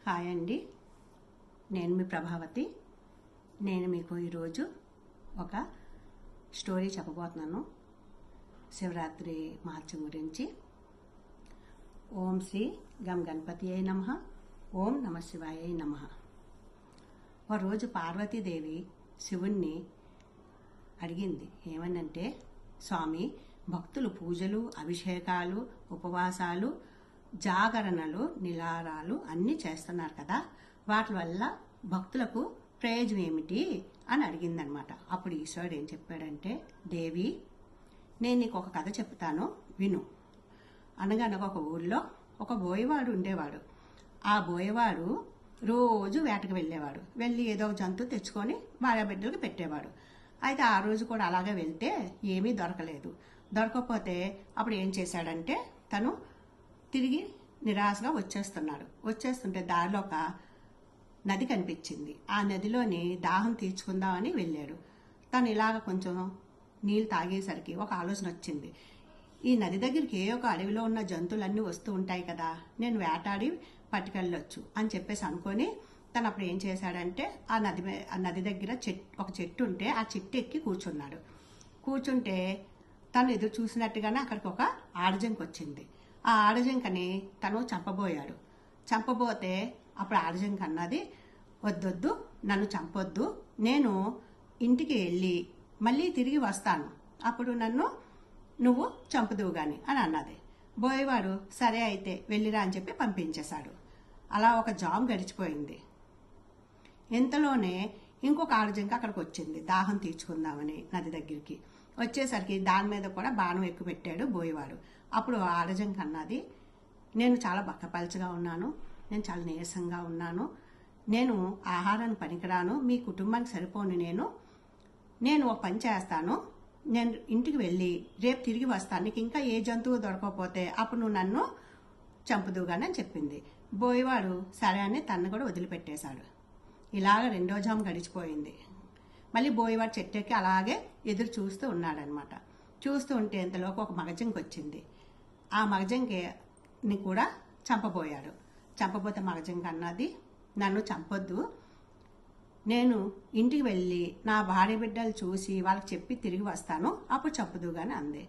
Hi అండి, నేను మీ ప్రభావతి. నేను మీకు ఈరోజు ఒక స్టోరీ చెప్పబోతున్నాను శివరాత్రి మహత్యం గురించి. ఓం శ్రీ గం గణపతి అయి నమః, ఓం నమ శివాయ నమః. ఒక రోజు పార్వతీదేవి శివుణ్ణి అడిగింది. ఏమనంటే, స్వామి, భక్తులు పూజలు, అభిషేకాలు, ఉపవాసాలు, జాగరణలు, నిలారాలు అన్నీ చేస్తున్నారు కదా, వాటి వల్ల భక్తులకు ప్రయోజనం ఏమిటి అని అడిగిందనమాట. అప్పుడు ఈశ్వరుడు ఏం చెప్పాడంటే, దేవి, నేను నీకు ఒక కథ చెప్తాను, విను. అనగనగా ఒక ఊళ్ళో ఒక బోయవాడు ఉండేవాడు. ఆ బోయవాడు రోజు వేటకు వెళ్ళేవాడు. వెళ్ళి ఏదో ఒక జంతువు తెచ్చుకొని భార్య బిడ్డలకు పెట్టేవాడు. అయితే ఆ రోజు కూడా అలాగే వెళ్తే ఏమీ దొరకలేదు. దొరకకపోతే అప్పుడు ఏం చేశాడంటే, తను తిరిగి నిరాశగా వచ్చేస్తుంటే దారిలో ఒక నది కనిపించింది. ఆ నదిలోని దాహం తీర్చుకుందామని వెళ్ళాడు. తను ఇలాగ కొంచెం నీళ్ళు తాగేసరికి ఒక ఆలోచన వచ్చింది. ఈ నది దగ్గరికి ఒక అడవిలో ఉన్న జంతువులన్నీ వస్తూ ఉంటాయి కదా, నేను వేటాడి పట్టుకెళ్ళొచ్చు అని చెప్పేసి అనుకొని తను అప్పుడు ఏం చేశాడంటే, ఆ నది దగ్గర ఒక చెట్టు ఉంటే ఆ చెట్టు ఎక్కి కూర్చుంటే తను ఎదురు చూసినట్టుగానే అక్కడికి ఒక ఆడజింక వచ్చింది. ఆ ఆడజింకని తను చంపబోతే అప్పుడు ఆడజింక అన్నది, వద్దొద్దు, నన్ను చంపొద్దు, నేను ఇంటికి వెళ్ళి మళ్ళీ తిరిగి వస్తాను, అప్పుడు నన్ను నువ్వు చంపుదువు గాని అని అన్నది. బోయేవాడు సరే అయితే వెళ్ళిరా అని చెప్పి పంపించేశాడు. అలా ఒక జామ్ గడిచిపోయింది. ఇంతలోనే ఇంకొక ఆడజింక అక్కడికి వచ్చింది, దాహం తీర్చుకుందామని నది దగ్గరికి. వచ్చేసరికి దాని మీద కూడా బాణం ఎక్కువ పెట్టాడు బోయేవాడు. అప్పుడు ఆడజింక అన్నది, నేను చాలా బక్కపలచగా ఉన్నాను, నేను చాలా నీరసంగా ఉన్నాను, నేను ఆహారాన్ని పనికిరాను, మీ కుటుంబానికి సరిపోను, నేను ఒక పని చేస్తాను, నేను ఇంటికి వెళ్ళి రేపు తిరిగి వస్తాను, నీకు ఇంకా ఏ జంతువు దొరకకపోతే అప్పుడు నువ్వు నన్ను చంపుదువుగాని అని చెప్పింది. బోయేవాడు సరే అని తన్ను కూడా వదిలిపెట్టేశాడు. ఇలాగ రెండో జాము గడిచిపోయింది. మళ్ళీ బోయేవాడు చెట్టెక్కి అలాగే ఎదురు చూస్తూ ఉన్నాడనమాట. చూస్తూ ఉంటే ఇంతలోకి ఒక మగజింక వచ్చింది. ఆ మగజింకని కూడా చంపబోతే మగజింక అన్నది, నన్ను చంపొద్దు, నేను ఇంటికి వెళ్ళి నా భార్య బిడ్డలు చూసి వాళ్ళకి చెప్పి తిరిగి వస్తాను, అప్పుడు చంపుదుగాని అంది.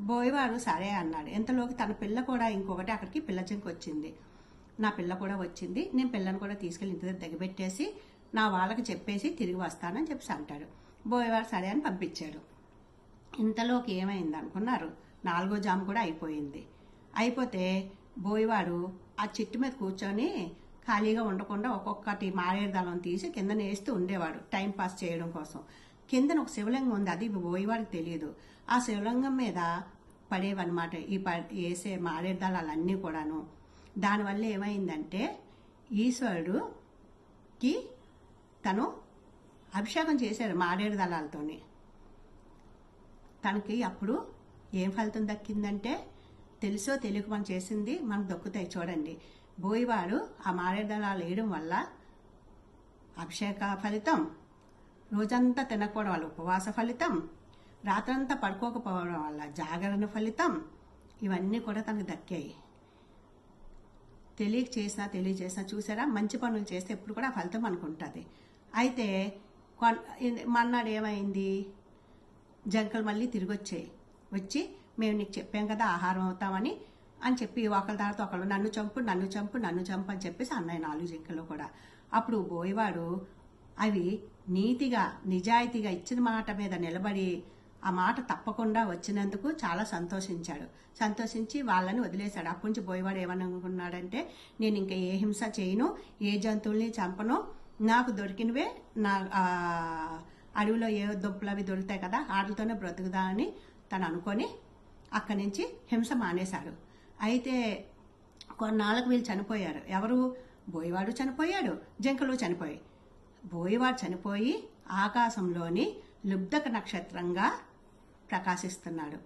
బోయేవాడు సరే అన్నాడు. ఇంతలోకి తన పిల్ల కూడా ఇంకొకటి అక్కడికి పిల్లజింక వచ్చింది. నా పిల్ల కూడా వచ్చింది, నేను పిల్లను కూడా తీసుకెళ్ళి ఇంటి దగ్గర దగ్గబెట్టేసి నా వాళ్ళకి చెప్పేసి తిరిగి వస్తానని చెప్పి అంటాడు. బోయేవాడు సరే అని పంపించాడు. ఇంతలోకి ఏమైంది అనుకున్నారు, నాలుగో జాము కూడా అయిపోతే బోయేవాడు ఆ చెట్టు మీద కూర్చొని ఖాళీగా ఉండకుండా ఒక్కొక్కటి మారేడు దళం తీసి కింద వేస్తూ ఉండేవాడు టైం పాస్ చేయడం కోసం. కిందన ఒక శివలింగం ఉంది, అది బోయేవాడికి తెలియదు. ఆ శివలింగం మీద పడేవన్నమాట ఈ వేసే మారేడు దళాలన్నీ కూడాను. దానివల్ల ఏమైందంటే, ఈశ్వరుడుకి తను అభిషేకం చేశాడు మారేడు దళాలతోని. తనకి అప్పుడు ఏం ఫలితం దక్కిందంటే, తెలుసో తెలియక మనం చేసింది మనకు దక్కుతాయి. చూడండి, బోయేవాడు ఆ మారేడు దళాలు వేయడం వల్ల అభిషేక ఫలితం, రోజంతా తినకపోవడం వల్ల ఉపవాస ఫలితం, రాత్రంతా పడుకోకపోవడం వల్ల జాగరణ ఫలితం, ఇవన్నీ కూడా తనకు దక్కాయి. తెలియచేసినా చూసారా, మంచి పనులు చేస్తే ఎప్పుడు కూడా ఫలితం అనుకుంటుంది. అయితే మన్నాడు ఏమైంది, జంకలు మళ్ళీ తిరిగి వచ్చి మేము నీకు చెప్పాం కదా ఆహారం అవుతామని చెప్పి ఒకళ్ళ తర్వాత ఒకళ్ళు నన్ను చంపు అని చెప్పేసి అన్నాయి 4 జింకలు కూడా. అప్పుడు బోయేవాడు అవి నీతిగా నిజాయితీగా ఇచ్చిన మాట మీద నిలబడి ఆ మాట తప్పకుండా వచ్చినందుకు చాలా సంతోషించి వాళ్ళని వదిలేశాడు. అప్పటి నుంచి బోయేవాడు ఏమనుకున్నాడంటే, నేను ఇంకా ఏ హింస చేయను, ఏ జంతువుల్ని చంపను, నాకు దొరికినవే నా అడవిలో ఏ దుంపలు అవి దొరుకుతాయి కదా, వాటితోనే బ్రతుకుదా అని తను అనుకొని అక్కడి నుంచి హింస మానేశాడు. అయితే కొన్నాళ్ళకు వీళ్ళు చనిపోయారు. ఎవరు? బోయేవాడు చనిపోయాడు, జింకలు చనిపోయాయి. బోయేవాడు చనిపోయి ఆకాశంలోని లుబ్ధక నక్షత్రంగా ప్రకాశిస్తున్నాడు.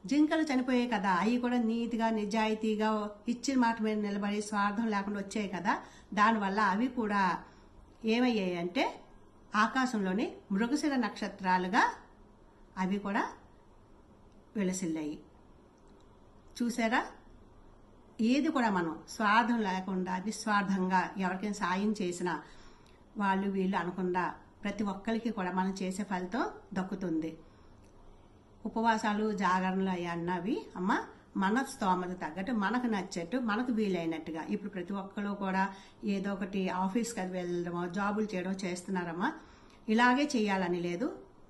జింకలు చనిపోయాయి కదా, అవి కూడా నీతిగా నిజాయితీగా ఇచ్చిన మాట మీద నిలబడి స్వార్థం లేకుండా వచ్చాయి కదా, దానివల్ల అవి కూడా ఏమయ్యాయి అంటే ఆకాశంలోని మృగశిర నక్షత్రాలుగా అవి కూడా వెలసిల్లాయి. చూసారా, ఏది కూడా మనం స్వార్థం లేకుండా నిస్వార్థంగా ఎవరికైనా సాయం చేసినా వాళ్ళు వీళ్ళు అనకుండా ప్రతి ఒక్కరికి కూడా మనం చేసే ఫలితం దక్కుతుంది. ఉపవాసాలు జాగరణలు అవి అన్నవి అమ్మ మన స్తోమత తగ్గట్టు మనకు నచ్చట్టు మనకు వీలైనట్టుగా. ఇప్పుడు ప్రతి ఒక్కరు కూడా ఏదో ఒకటి ఆఫీస్కి అది వెళ్ళడమో జాబులు చేయడం చేస్తున్నారమ్మా. ఇలాగే చేయాలని లేదు.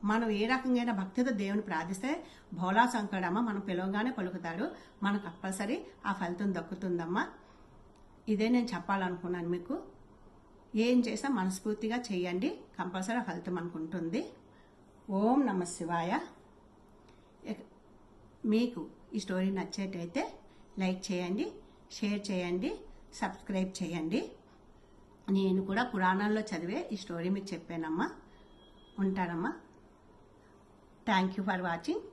మనం ఏ రకంగా భక్తితో దేవుని ప్రార్థిస్తే భోలా శంకరమ్మ మనం పిలవగానే పలుకుతాడు. మనకు కంపల్సరీ ఆ ఫలితం దక్కుతుందమ్మా. ఇదే నేను చెప్పాలనుకున్నాను మీకు. ఏం చేసినా మనస్ఫూర్తిగా చేయండి, కంపల్సరీ ఆ ఫలితం మనకు ఉంటుంది. ఓం నమః శివాయ. మీకు ఈ స్టోరీ నచ్చేటైతే లైక్ చేయండి, షేర్ చేయండి, సబ్స్క్రైబ్ చేయండి. నేను కూడా పురాణాల్లో చదివే ఈ స్టోరీ మీకు చెప్పానమ్మా. ఉంటానమ్మా. Thank you for watching.